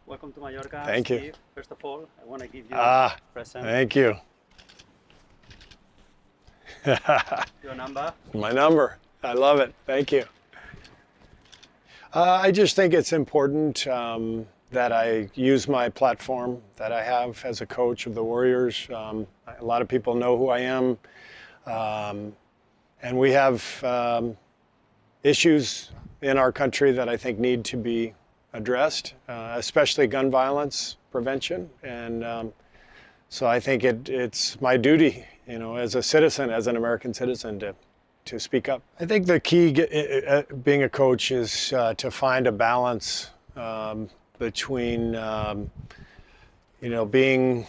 Welcome to Mallorca. Thank you. Steve. First of all, I want to give you a present. Thank you. Your number. My number. I love it. Thank you. I just think it's important that I use my platform that I have as a coach of the Warriors. A lot of people know who I am. And we have issues in our country that I think need to be addressed, especially gun violence prevention. And so I think it's my duty, as a citizen, as an American citizen, to speak up. I think the key being a coach is to find a balance between, being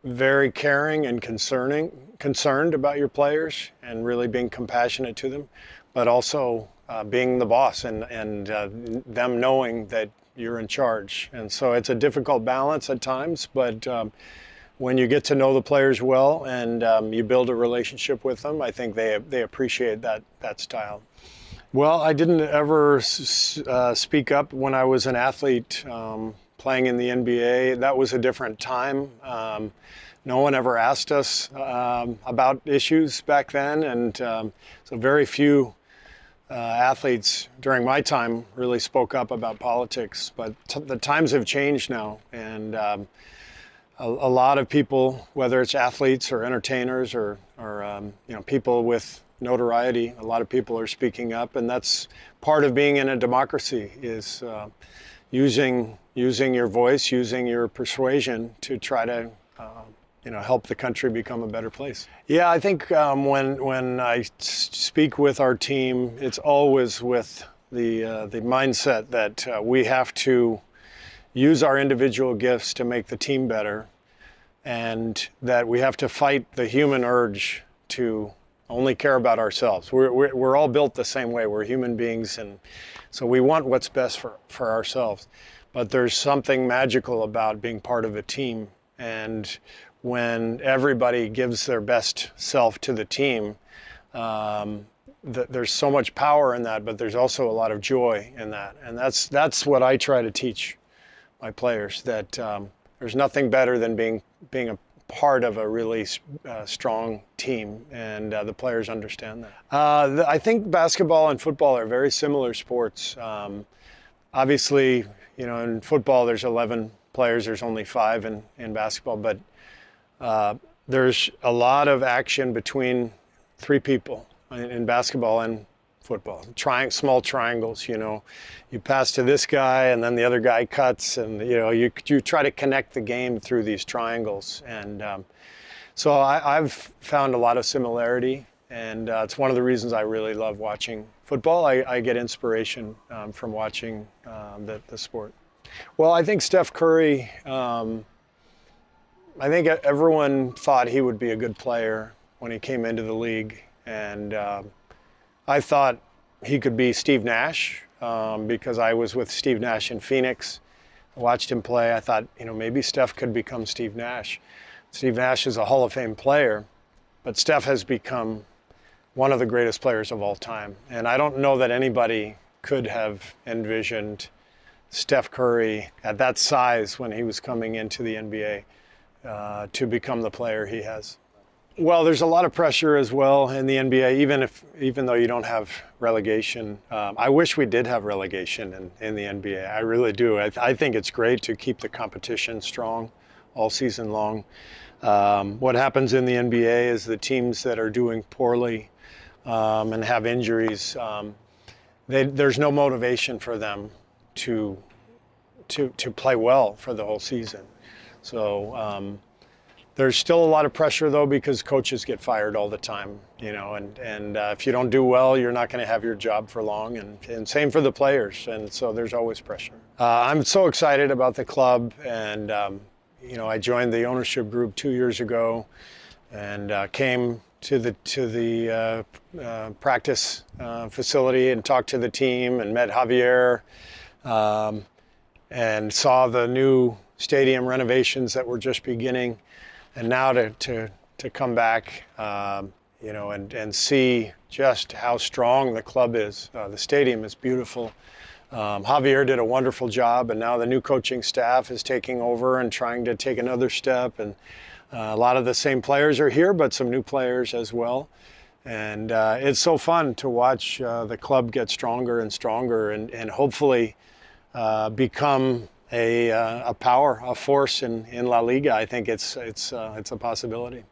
very caring and concerned about your players and really being compassionate to them, but also being the boss and them knowing that you're in charge. And so it's a difficult balance at times, but when you get to know the players well and you build a relationship with them, I think they appreciate that style. Well, I didn't ever speak up when I was an athlete playing in the NBA. That was a different time. No one ever asked us about issues back then, and so very few athletes during my time really spoke up about politics. But the times have changed now, and a lot of people, whether it's athletes or entertainers or people with notoriety, a lot of people are speaking up, and that's part of being in a democracy, is using your voice, using your persuasion to try to help the country become a better place. Yeah, I think when I speak with our team, it's always with the mindset that we have to use our individual gifts to make the team better, and that we have to fight the human urge to only care about ourselves. We're all built the same way. We're human beings, and so we want what's best for ourselves. But there's something magical about being part of a team, and when everybody gives their best self to the team, there's so much power in that, but there's also a lot of joy in that. And that's what I try to teach my players, that there's nothing better than being a part of a really strong team, and the players understand that. I think basketball and football are very similar sports. Obviously, in football there's 11 players, there's only 5 in basketball, but there's a lot of action between 3 people in basketball and football. Small triangles, you pass to this guy and then the other guy cuts, and you try to connect the game through these triangles. And so I've found a lot of similarity, and it's one of the reasons I really love watching football. I get inspiration from watching the sport. Well, I think Steph Curry, I think everyone thought he would be a good player when he came into the league, and I thought he could be Steve Nash because I was with Steve Nash in Phoenix. I watched him play. I thought, maybe Steph could become Steve Nash. Steve Nash is a Hall of Fame player, but Steph has become one of the greatest players of all time. And I don't know that anybody could have envisioned Steph Curry at that size when he was coming into the NBA to become the player he has. Well, there's a lot of pressure as well in the NBA, even though you don't have relegation. I wish we did have relegation in the NBA. I really do. I think it's great to keep the competition strong all season long. What happens in the NBA is the teams that are doing poorly and have injuries, there's no motivation for them to play well for the whole season. So there's still a lot of pressure, though, because coaches get fired all the time, and if you don't do well, you're not going to have your job for long, and same for the players, and so there's always pressure. I'm so excited about the club, and I joined the ownership group 2 years ago, and came to the practice facility and talked to the team and met Javier, and saw the new stadium renovations that were just beginning. And now to come back, and see just how strong the club is. The stadium is beautiful. Javier did a wonderful job, and now the new coaching staff is taking over and trying to take another step. And a lot of the same players are here, but some new players as well. And it's so fun to watch the club get stronger and stronger, and hopefully become a power, a force in La Liga. I think it's a possibility.